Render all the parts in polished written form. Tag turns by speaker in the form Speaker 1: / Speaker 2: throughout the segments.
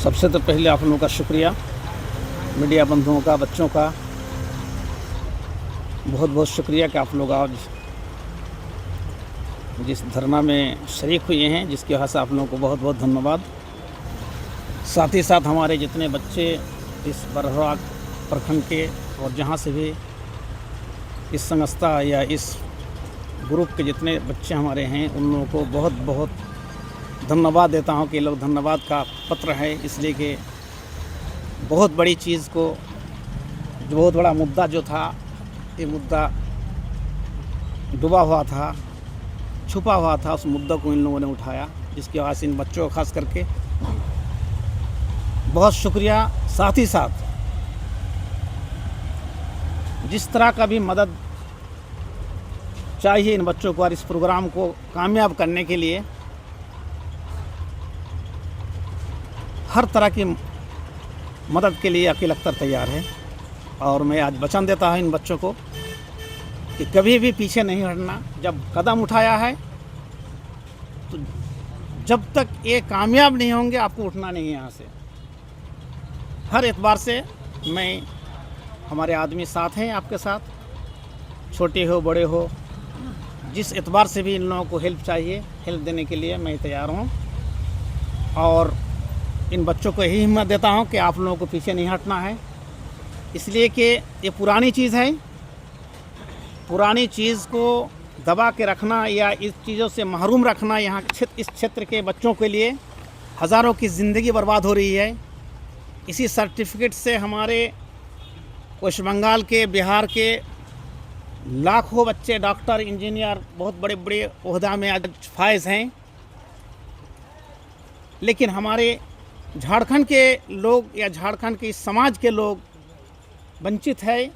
Speaker 1: सबसे तो पहले आप लोगों का शुक्रिया, मीडिया बंधुओं का, बच्चों का बहुत बहुत शुक्रिया कि आप लोग आज जिस धरना में शरीक हुए हैं, जिसकी वजह से आप लोगों को बहुत बहुत धन्यवाद। साथ ही साथ हमारे जितने बच्चे इस बरहराग प्रखंड के और जहाँ से भी इस संस्था या इस ग्रुप के जितने बच्चे हमारे हैं, उन लोगों को बहुत बहुत धन्यवाद देता हूँ कि लोग धन्यवाद का पत्र है, इसलिए कि बहुत बड़ी चीज़ को, जो बहुत बड़ा मुद्दा जो था, ये मुद्दा डूबा हुआ था, छुपा हुआ था, उस मुद्दा को इन लोगों ने उठाया, जिसकी वजह से इन बच्चों को खास करके बहुत शुक्रिया। साथ ही साथ जिस तरह का भी मदद चाहिए इन बच्चों को और इस प्रोग्राम को कामयाब करने के लिए, हर तरह की मदद के लिए अकील अख्तर तैयार है। और मैं आज वचन देता हूं इन बच्चों को कि कभी भी पीछे नहीं हटना। जब कदम उठाया है तो जब तक ये कामयाब नहीं होंगे, आपको उठना नहीं है यहाँ से। हर एतबार से मैं, हमारे आदमी साथ हैं आपके साथ, छोटे हो बड़े हो, जिस एतबार से भी इन लोगों को हेल्प चाहिए, हेल्प देने के लिए मैं तैयार हूँ। और इन बच्चों को यही हिम्मत देता हूँ कि आप लोगों को पीछे नहीं हटना है, इसलिए कि ये पुरानी चीज़ है। पुरानी चीज़ को दबा के रखना या इस चीज़ों से महरूम रखना, यहाँ इस क्षेत्र के बच्चों के लिए हज़ारों की ज़िंदगी बर्बाद हो रही है। इसी सर्टिफिकेट से हमारे वेस्ट बंगाल के, बिहार के लाखों बच्चे डॉक्टर, इंजीनियर, बहुत बड़े बड़े ओहदा में आज फायज हैं। लेकिन हमारे झारखंड के लोग या झारखंड के इस समाज के लोग वंचित है,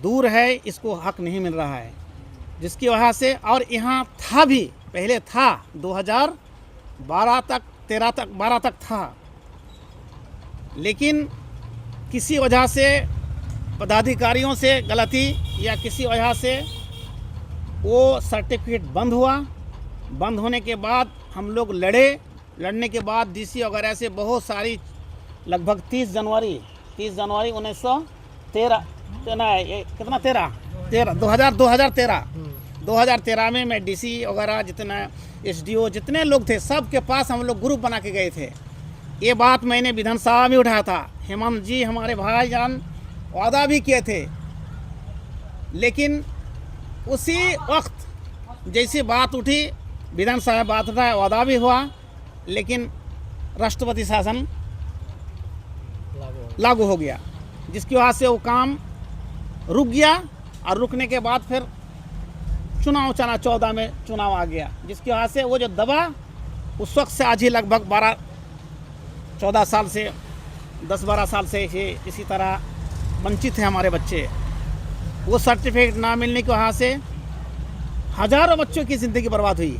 Speaker 1: दूर है, इसको हक नहीं मिल रहा है, जिसकी वजह से। और यहाँ था भी, पहले था 2012 तक, 12 तक था, लेकिन किसी वजह से, पदाधिकारियों से गलती या किसी वजह से वो सर्टिफिकेट बंद हुआ। बंद होने के बाद हम लोग लड़ने के बाद डीसी वगैरह से बहुत सारी, लगभग 30 जनवरी 1913 कितना 2013 में मैं डीसी वगैरह, जितना एसडीओ, जितने लोग थे, सब के पास हम लोग ग्रुप बना के गए थे। ये बात मैंने विधानसभा में उठाया था। हेमंत जी, हमारे भाईजान, वादा भी किए थे, लेकिन उसी वक्त जैसी बात उठी, विधानसभा में बात उठा, वादा भी हुआ, लेकिन राष्ट्रपति शासन लागू हो गया, जिसकी वजह से वो काम रुक गया। और रुकने के बाद फिर चुनाव 14 में चुनाव आ गया, जिसकी वजह से वो जो दबा, उस वक्त से आज ही लगभग 14 साल से, 10-12 साल से इसी तरह वंचित है हमारे बच्चे। वो सर्टिफिकेट ना मिलने की वजह से हज़ारों बच्चों की ज़िंदगी बर्बाद हुई,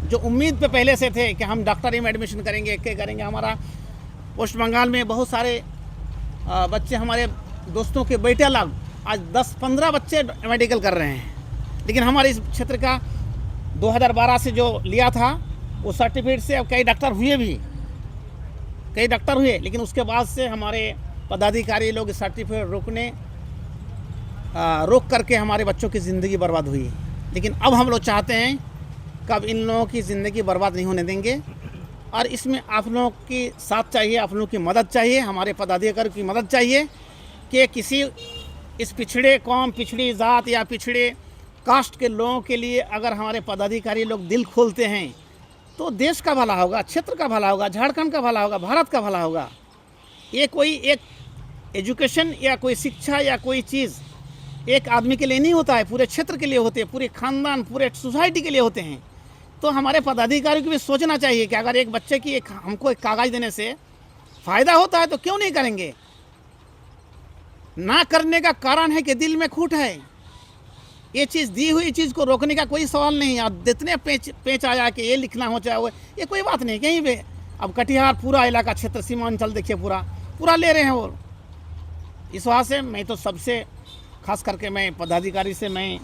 Speaker 1: जो उम्मीद पे पहले से थे कि हम डॉक्टरी में एडमिशन करेंगे, क्या करेंगे। हमारा वेस्ट बंगाल में बहुत सारे बच्चे, हमारे दोस्तों के बेटे लोग, आज 10-15 बच्चे मेडिकल कर रहे हैं। लेकिन हमारे इस क्षेत्र का 2012 से जो लिया था, वो सर्टिफिकेट से अब कई डॉक्टर हुए, लेकिन उसके बाद से हमारे पदाधिकारी लोग सर्टिफिकेट रोक करके हमारे बच्चों की ज़िंदगी बर्बाद हुई। लेकिन अब हम लोग चाहते हैं कि अब इन लोगों की ज़िंदगी बर्बाद नहीं होने देंगे, और इसमें आप लोगों की साथ चाहिए, आप लोगों की मदद चाहिए, हमारे पदाधिकारियों की मदद चाहिए कि किसी इस पिछड़े कौम, पिछड़ी ज़ात या पिछड़े कास्ट के लोगों के लिए अगर हमारे पदाधिकारी लोग दिल खोलते हैं, तो देश का भला होगा, क्षेत्र का भला होगा, झारखंड का भला होगा, भारत का भला होगा। ये कोई एक एजुकेशन या कोई शिक्षा या कोई चीज़ एक आदमी के लिए नहीं होता है, पूरे क्षेत्र के लिए होते हैं, पूरे खानदान, पूरे सोसाइटी के लिए होते हैं। तो हमारे पदाधिकारियों को भी सोचना चाहिए कि अगर एक बच्चे की हमको एक कागज़ देने से फ़ायदा होता है तो क्यों नहीं करेंगे। ना करने का कारण है कि दिल में खूट है। ये चीज़, दी हुई चीज़ को रोकने का कोई सवाल नहीं है। अब जितने पेच आया कि ये लिखना हो चाहे वो, ये कोई बात नहीं कहीं भी। अब कटिहार पूरा इलाका क्षेत्र, सीमांचल देखिए, पूरा ले रहे हैं। और इस वजह से मैं तो सबसे खास करके मैं पदाधिकारी से मैं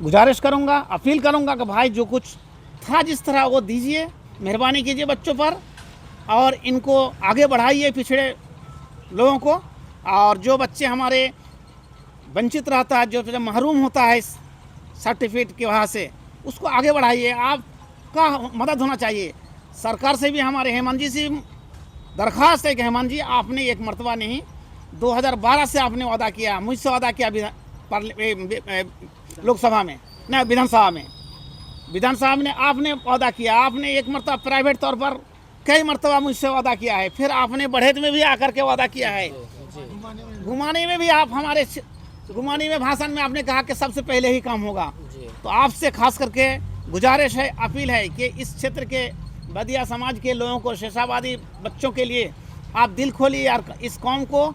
Speaker 1: गुजारिश करूंगा, अपील करूंगा कि भाई जो कुछ था जिस तरह वो दीजिए, मेहरबानी कीजिए बच्चों पर। और इनको आगे बढ़ाइए पिछड़े लोगों को। और जो बच्चे हमारे वंचित रहता है, जो महरूम होता है इस सर्टिफिकेट के वहाँ से, उसको आगे बढ़ाइए। आपका मदद होना चाहिए। सरकार से भी हमारे हेमंत जी से दरख्वास्त है कि हेमंत जी, आपने एक मरतबा नहीं 2012 से आपने वादा किया, मुझसे वादा किया लोकसभा में, न विधानसभा में आपने वादा किया। आपने एक मरतबा प्राइवेट तौर पर कई मरतबा मुझसे वादा किया है। फिर आपने बढ़ेत में भी आकर के वादा किया है। घुमाने में भी आप हमारे घुमाने में भाषण में आपने कहा कि सबसे पहले ही काम होगा। तो आपसे खास करके गुजारिश है, अपील है कि इस क्षेत्र के बदिया समाज के लोगों को, शेषावादी बच्चों के लिए आप दिल खोलिए और इस कौम को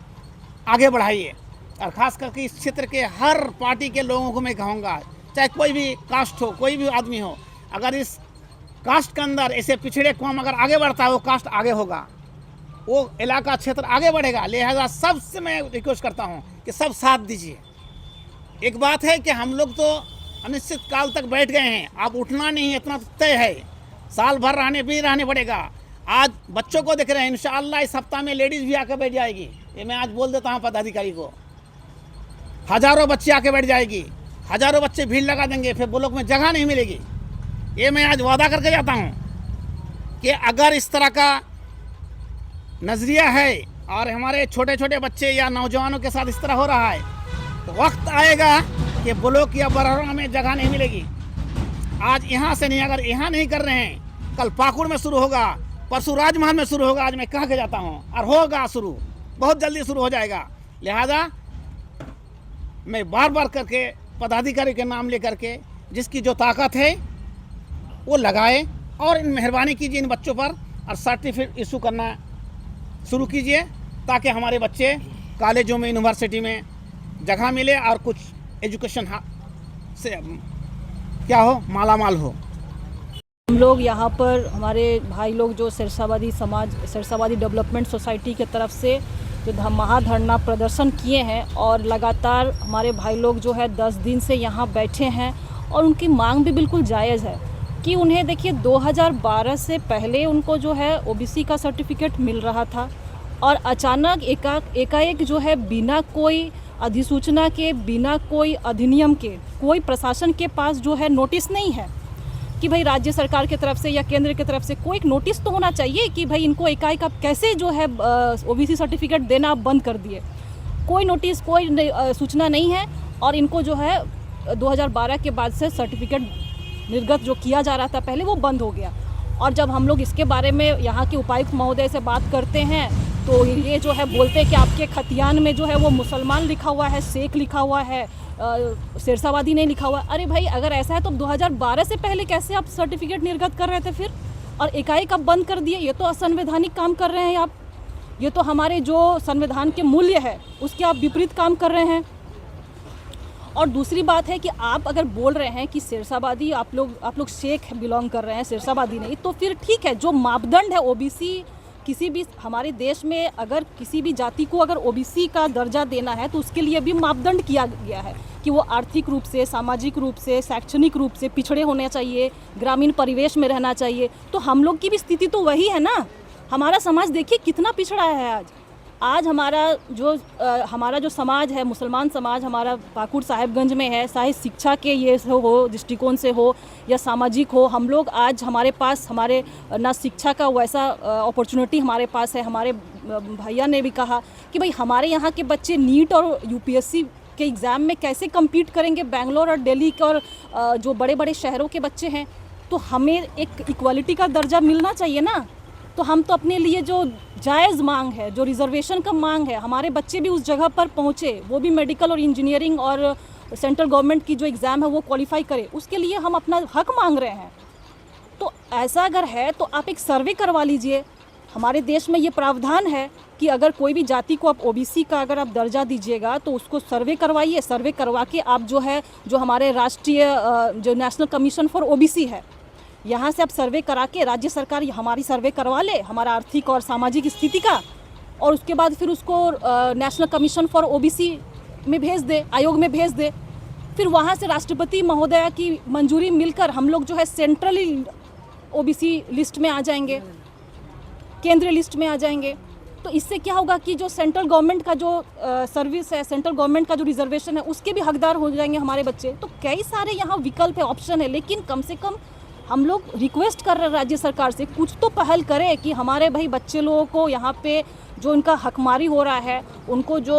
Speaker 1: आगे बढ़ाइए। और ख़ास करके इस क्षेत्र के हर पार्टी के लोगों को मैं कहूँगा, चाहे कोई भी कास्ट हो, कोई भी आदमी हो, अगर इस कास्ट के अंदर ऐसे पिछड़े कौम अगर आगे बढ़ता है, वो कास्ट आगे होगा, वो इलाका क्षेत्र आगे बढ़ेगा। लिहाजा सबसे मैं रिक्वेस्ट करता हूँ कि सब साथ दीजिए। एक बात है कि हम लोग तो अनिश्चित काल तक बैठ गए हैं, अब उठना नहीं, इतना तय है। साल भर रहने पड़ेगा। आज बच्चों को देख रहे हैं, इंशाअल्लाह इस हफ्ता में लेडीज़ भी आकर बैठ जाएगी। ये मैं आज बोल देता हूँ पदाधिकारी को, हज़ारों बच्चे आके बैठ जाएगी, हज़ारों बच्चे भीड़ लगा देंगे, फिर ब्लॉक में जगह नहीं मिलेगी। ये मैं आज वादा करके जाता हूँ कि अगर इस तरह का नज़रिया है और हमारे छोटे छोटे बच्चे या नौजवानों के साथ इस तरह हो रहा है, तो वक्त आएगा कि ब्लॉक या बरहरा में जगह नहीं मिलेगी। आज यहाँ से नहीं, अगर यहाँ नहीं कर रहे हैं, कल पाकुड़ में शुरू होगा, परसों राजमहल में शुरू होगा। आज मैं कह के जाता हूँ, और होगा शुरू, बहुत जल्दी शुरू हो जाएगा। लिहाजा मैं बार बार करके पदाधिकारी के नाम लेकर के जिसकी जो ताकत है वो लगाए और इन मेहरबानी कीजिए इन बच्चों पर और सर्टिफिकेट इशू करना शुरू कीजिए, ताकि हमारे बच्चे कॉलेजों में, यूनिवर्सिटी में जगह मिले और कुछ एजुकेशन से क्या हो, मालामाल हो।
Speaker 2: हम लोग यहाँ पर हमारे भाई लोग जो सिरसावादी समाज, सिरसावादी डेवलपमेंट सोसाइटी की तरफ से जो महाधरना प्रदर्शन किए हैं, और लगातार हमारे भाई लोग जो है 10 दिन से यहाँ बैठे हैं, और उनकी मांग भी बिल्कुल जायज़ है कि उन्हें देखिए 2012 से पहले उनको जो है ओबीसी का सर्टिफिकेट मिल रहा था, और अचानक एकाएक जो है बिना कोई अधिसूचना के, बिना कोई अधिनियम के, कोई प्रशासन के पास जो है नोटिस नहीं है कि भाई राज्य सरकार की तरफ से या केंद्र की तरफ से कोई एक नोटिस तो होना चाहिए कि भाई इनको एकाएक आप कैसे जो है ओबीसी सर्टिफिकेट देना आप बंद कर दिए। कोई नोटिस, कोई सूचना नहीं है, और इनको जो है 2012 के बाद से सर्टिफिकेट निर्गत जो किया जा रहा था पहले, वो बंद हो गया। और जब हम लोग इसके बारे में यहाँ के उपायुक्त महोदय से बात करते हैं, तो ये जो है बोलते हैं कि आपके खतियान में जो है वो मुसलमान लिखा हुआ है, शेख लिखा हुआ है, सिरसावादी नहीं लिखा हुआ। अरे भाई, अगर ऐसा है तो 2012 से पहले कैसे आप सर्टिफिकेट निर्गत कर रहे थे फिर, और एकाएक आप बंद कर दिए? ये तो असंवैधानिक काम कर रहे हैं आप। ये तो हमारे जो संविधान के मूल्य है उसके आप विपरीत काम कर रहे हैं। और दूसरी बात है कि आप अगर बोल रहे हैं कि सिरसावादी आप लोग शेख बिलोंग कर रहे हैं, सिरसावादी नहीं, तो फिर ठीक है, जो मापदंड है ओबीसी, किसी भी हमारे देश में अगर किसी भी जाति को अगर ओबीसी का दर्जा देना है तो उसके लिए भी मापदंड किया गया है कि वो आर्थिक रूप से, सामाजिक रूप से, शैक्षणिक रूप से पिछड़े होने चाहिए, ग्रामीण परिवेश में रहना चाहिए। तो हम लोग की भी स्थिति तो वही है ना। हमारा समाज देखिए कितना पिछड़ा है आज हमारा जो समाज है, मुसलमान समाज हमारा पाकुड़ साहिबगंज में है, चाहे शिक्षा के ये हो दृष्टिकोण से हो या सामाजिक हो, हम लोग आज हमारे पास ना शिक्षा का वैसा अपॉर्चुनिटी हमारे पास है। हमारे भैया ने भी कहा कि भाई हमारे यहाँ के बच्चे नीट और यूपीएससी के एग्ज़ाम में कैसे कम्पीट करेंगे बेंगलोर और दिल्ली और जो बड़े बड़े शहरों के बच्चे हैं। तो हमें एक इक्वालिटी का दर्जा मिलना चाहिए ना। तो हम तो अपने लिए जो जायज़ मांग है, जो रिजर्वेशन का मांग है, हमारे बच्चे भी उस जगह पर पहुँचे, वो भी मेडिकल और इंजीनियरिंग और सेंट्रल गवर्नमेंट की जो एग्ज़ाम है वो क्वालिफाई करे, उसके लिए हम अपना हक मांग रहे हैं। तो ऐसा अगर है तो आप एक सर्वे करवा लीजिए। हमारे देश में ये प्रावधान है कि अगर कोई भी जाति को आप ओबीसी का अगर आप दर्जा दीजिएगा तो उसको सर्वे करवाइए। सर्वे करवा के आप जो हमारे राष्ट्रीय जो नेशनल कमीशन फॉर ओबीसी है, यहाँ से आप सर्वे करा के, राज्य सरकार हमारी सर्वे करवा ले हमारा आर्थिक और सामाजिक स्थिति का, और उसके बाद फिर उसको नेशनल कमीशन फॉर ओबीसी में भेज दे, आयोग में भेज दे। फिर वहाँ से राष्ट्रपति महोदया की मंजूरी मिलकर हम लोग जो है सेंट्रली ओबीसी लिस्ट में आ जाएंगे। केंद्रीय लिस्ट में आ जाएंगे। तो इससे क्या होगा कि जो सेंट्रल गवर्नमेंट का जो सर्विस है, सेंट्रल गवर्नमेंट का जो रिजर्वेशन है, उसके भी हकदार हो जाएंगे हमारे बच्चे। तो कई सारे यहाँ विकल्प है, ऑप्शन है, लेकिन कम से कम हम लोग रिक्वेस्ट कर रहे हैं राज्य सरकार से कुछ तो पहल करे कि हमारे भाई बच्चे लोगों को यहाँ पे जो इनका हकमारी हो रहा है, उनको जो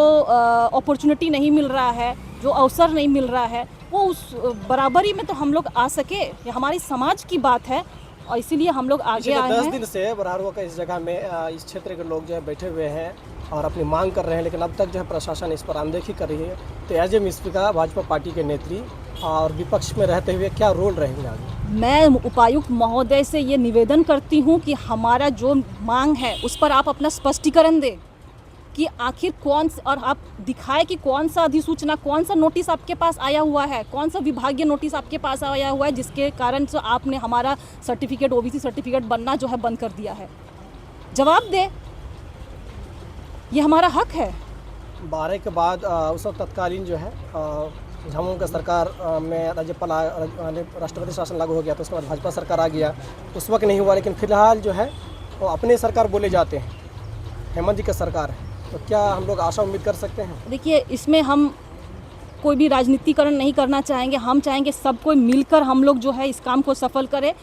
Speaker 2: अपॉर्चुनिटी नहीं मिल रहा है, जो अवसर नहीं मिल रहा है, वो उस बराबरी में तो हम लोग आ सके। ये हमारी समाज की बात है और इसीलिए हम लोग आगे आए हैं।
Speaker 3: 10 दिन से बरहारुआ का इस जगह में इस क्षेत्र के लोग जो है बैठे हुए हैं और अपनी मांग कर रहे हैं, लेकिन अब तक जो है प्रशासन इस पर अनदेखी कर रही है। तो एज ए मिस्पिका भाजपा पार्टी के नेत्री और विपक्ष में रहते हुए क्या रोल रहेंगे आगे?
Speaker 2: मैं उपायुक्त महोदय से ये निवेदन करती हूँ कि हमारा जो मांग है उस पर आप अपना स्पष्टीकरण दें कि आखिर और आप दिखाए कि कौन सा अधिसूचना, कौन सा नोटिस आपके पास आया हुआ है, कौन सा विभागीय नोटिस आपके पास आया हुआ है जिसके कारण से आपने हमारा सर्टिफिकेट, ओबीसी सर्टिफिकेट बनना जो है बंद कर दिया है। जवाब दे, ये हमारा हक है।
Speaker 3: 12 के बाद उस वक्त तत्कालीन जो है झामुमो का सरकार में राज्यपाल राष्ट्रपति शासन लागू हो गया, तो उसके बाद भाजपा सरकार आ गया। उस वक्त नहीं हुआ, लेकिन फिलहाल जो है वो अपने सरकार बोले जाते हैं, हेमंत जी का सरकार है। तो क्या हम लोग आशा उम्मीद कर सकते हैं?
Speaker 2: देखिए, इसमें हम कोई भी राजनीतिकरण नहीं करना चाहेंगे। हम चाहेंगे सब कोई मिलकर हम लोग जो है इस काम को सफल करें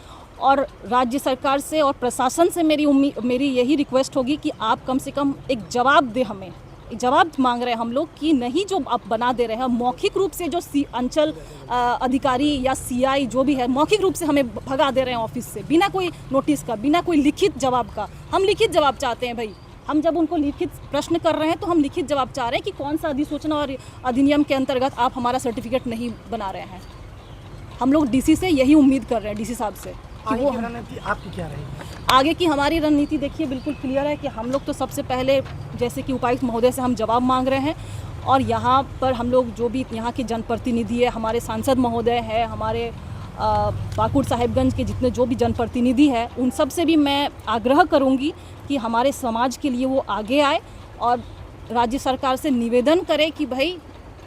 Speaker 2: और राज्य सरकार से और प्रशासन से मेरी यही रिक्वेस्ट होगी कि आप कम से कम एक जवाब दें। हमें एक जवाब मांग रहे हैं हम लोग कि नहीं जो आप बना दे रहे हैं मौखिक रूप से, जो अंचल अधिकारी या सीआई जो भी है मौखिक रूप से हमें भगा दे रहे हैं ऑफिस से, बिना कोई नोटिस का, बिना कोई लिखित जवाब का। हम लिखित जवाब चाहते हैं भाई। हम जब उनको लिखित प्रश्न कर रहे हैं तो हम लिखित जवाब चाह रहे हैं कि कौन सा अधिसूचना और अधिनियम के अंतर्गत आप हमारा सर्टिफिकेट नहीं बना रहे हैं। हम लोग डीसी से यही उम्मीद कर रहे हैं, डीसी साहब से कि वो
Speaker 3: रणनीति आपकी क्या रहेगी?
Speaker 2: आगे की हमारी रणनीति देखिए बिल्कुल क्लियर है कि हम लोग तो सबसे पहले जैसे कि उपायुक्त महोदय से हम जवाब मांग रहे हैं और यहाँ पर हम लोग जो भी यहाँ के जनप्रतिनिधि है, हमारे सांसद महोदय है, हमारे पाकुड़ साहिबगंज के जितने जो भी जनप्रतिनिधि हैं, उन सब से भी मैं आग्रह करूंगी कि हमारे समाज के लिए वो आगे आए और राज्य सरकार से निवेदन करे कि भाई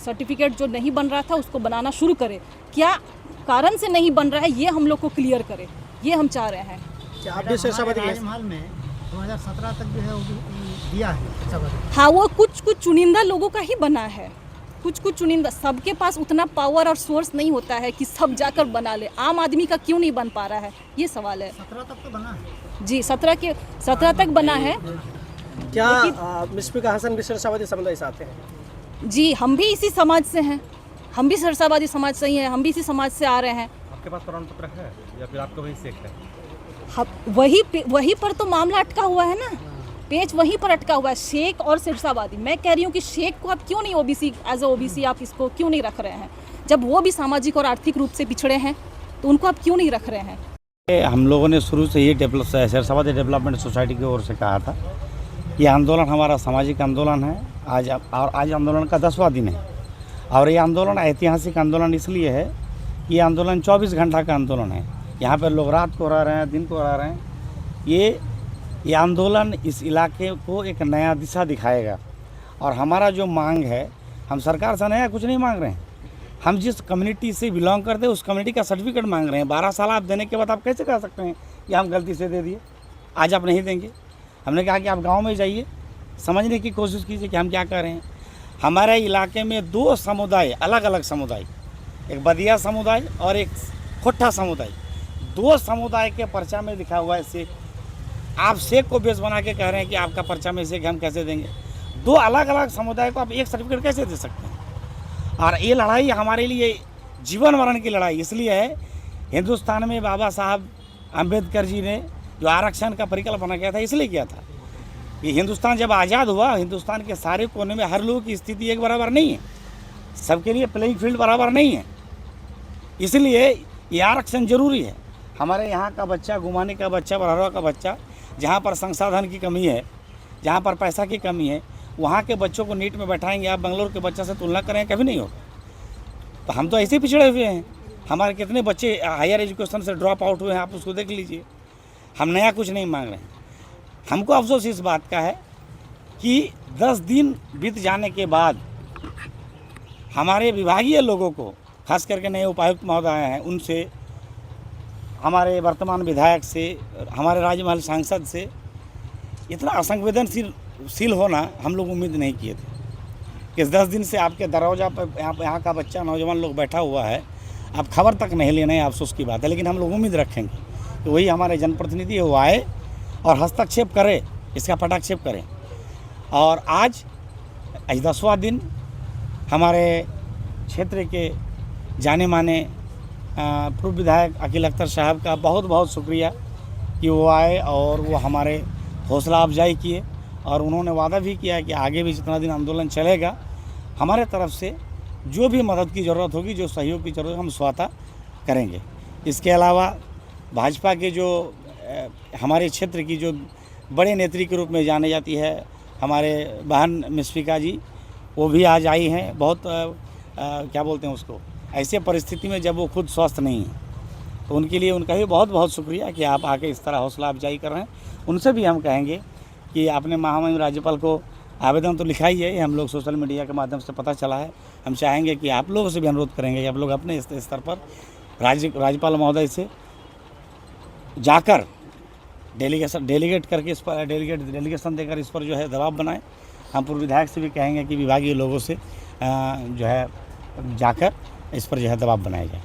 Speaker 2: सर्टिफिकेट जो नहीं बन रहा था उसको बनाना शुरू करे। क्या कारण से नहीं बन रहा है ये हम लोग को क्लियर करे, ये हम चाह रहे हैं।
Speaker 3: क्या आप भी शेषावत
Speaker 4: राजमहल में 2017 तक जो है वो दिया है?
Speaker 2: हाँ, वो कुछ चुनिंदा लोगों का ही बना है, कुछ चुनिंदा। सबके पास उतना पावर और सोर्स नहीं होता है कि सब जाकर बना ले। आम आदमी का क्यों नहीं बन पा रहा है, ये सवाल है।
Speaker 4: 17 तक तो बना है
Speaker 2: जी, 17 तक बना है।
Speaker 3: क्या मिस्पिका हसन भी शेषावती समुदाय से आते हैं?
Speaker 2: जी, हम भी इसी समाज से हैं, हम भी सरसाबादी समाज से ही हैं, हम भी इसी समाज से आ रहे हैं।
Speaker 5: आपके पास प्रमाण पत्र है या फिर आपका वही सेक है?
Speaker 2: वही पर तो मामला अटका हुआ है ना, पेच वहीं पर अटका हुआ है, शेख और सिरसाबादी। मैं कह रही हूँ कि शेख को आप क्यों नहीं ओबीसी, एज ए ओबीसी आप इसको क्यों नहीं रख रहे हैं? जब वो भी सामाजिक और आर्थिक रूप से पिछड़े हैं तो उनको आप क्यों नहीं रख रहे हैं?
Speaker 6: हम लोगों ने शुरू से ही शेरसाबादी डेवलपमेंट सोसाइटी की ओर से कहा था ये आंदोलन हमारा सामाजिक आंदोलन है। आज आंदोलन का 10वां दिन है और ये आंदोलन ऐतिहासिक आंदोलन इसलिए है, ये आंदोलन 24 घंटा का आंदोलन है। यहाँ पर लोग रात को रह रहे हैं, दिन को रह रहे हैं। ये आंदोलन इस इलाके को एक नया दिशा दिखाएगा और हमारा जो मांग है, हम सरकार से नया कुछ नहीं मांग रहे हैं। हम जिस कम्युनिटी से बिलोंग करते हैं उस कम्युनिटी का सर्टिफिकेट मांग रहे हैं। 12 साल आप देने के बाद आप कैसे कह सकते हैं कि हम गलती से दे दिए, आज आप नहीं देंगे? हमने कहा कि आप गांव में जाइए, समझने की कोशिश कीजिए कि हम क्या कर रहे हैं। हमारे इलाके में 2 समुदाय, अलग अलग समुदाय, एक बदिया समुदाय और एक खोट्ठा समुदाय, 2 समुदाय के पर्चा में लिखा हुआ है शेख। आप शेख को बेस बना के कह रहे हैं कि आपका पर्चा में शेख हम कैसे देंगे? 2 अलग अलग समुदाय को आप एक सर्टिफिकेट कैसे दे सकते हैं? और ये लड़ाई हमारे लिए जीवन मरण की लड़ाई इसलिए है। हिंदुस्तान में बाबा साहब अम्बेडकर जी ने जो आरक्षण का परिकल्पना किया था इसलिए किया था कि हिंदुस्तान जब आज़ाद हुआ, हिंदुस्तान के सारे कोने में हर लोग की स्थिति एक बराबर नहीं है, सबके लिए प्लेइंग फील्ड बराबर नहीं है, इसलिए ये आरक्षण जरूरी है। हमारे यहाँ का बच्चा, गुमानी का बच्चा, बरहरा का बच्चा, जहाँ पर संसाधन की कमी है, जहाँ पर पैसा की कमी है, वहाँ के बच्चों को नीट में बैठाएंगे, आप बेंगलोर के बच्चे से तुलना करें, कभी नहीं होगा। तो हम तो ऐसे पिछड़े हुए हैं। हमारे कितने बच्चे हायर एजुकेशन से ड्रॉप आउट हुए हैं, आप उसको देख लीजिए। हम नया कुछ नहीं मांग रहे हैं। हमको अफसोस इस बात का है कि 10 दिन बीत जाने के बाद हमारे विभागीय लोगों को, खास करके नए उपायुक्त महोदय हैं, उनसे, हमारे वर्तमान विधायक से, हमारे राजमहल सांसद से इतना असंवेदनशील होना हम लोग उम्मीद नहीं किए थे कि 10 दिन से आपके दरवाजा पर यहाँ का बच्चा नौजवान लोग बैठा हुआ है, आप खबर तक नहीं लेना है, अफसोस की बात है। लेकिन हम लोग उम्मीद रखेंगे कि वही हमारे जनप्रतिनिधि है वो आए और हस्तक्षेप करे, इसका पटाक्षेप करें। और आज 10वां दिन हमारे क्षेत्र के जाने माने पूर्व विधायक अकील अख्तर साहब का बहुत बहुत शुक्रिया कि वो आए और वो हमारे हौसला अफजाई किए और उन्होंने वादा भी किया कि आगे भी जितना दिन आंदोलन चलेगा हमारे तरफ से जो भी मदद की ज़रूरत होगी, जो सहयोग की ज़रूरत हम स्वतः करेंगे। इसके अलावा भाजपा के जो हमारे क्षेत्र की जो बड़े नेत्री के रूप में जाने जाती है हमारे बहन मिस्फिका जी, वो भी आज आई हैं। बहुत क्या बोलते हैं उसको, ऐसे परिस्थिति में जब वो खुद स्वस्थ नहीं है, तो उनके लिए उनका भी बहुत बहुत शुक्रिया कि आप आके इस तरह हौसला अफजाई कर रहे हैं। उनसे भी हम कहेंगे कि आपने महामहिम राज्यपाल को आवेदन तो लिखा ही है, हम लोग सोशल मीडिया के माध्यम से पता चला है। हम चाहेंगे कि आप लोगों से भी अनुरोध करेंगे कि आप लोग अपने स्तर पर राज्यपाल महोदय से जाकर डेलीगेट करके इस पर डेलीगेशन देकर इस पर जो है दबाव बनाएं। हम पूर्व विधायक से भी कहेंगे कि विभागीय लोगों से जो है जाकर इस पर जो है दबाव बनाया जाए।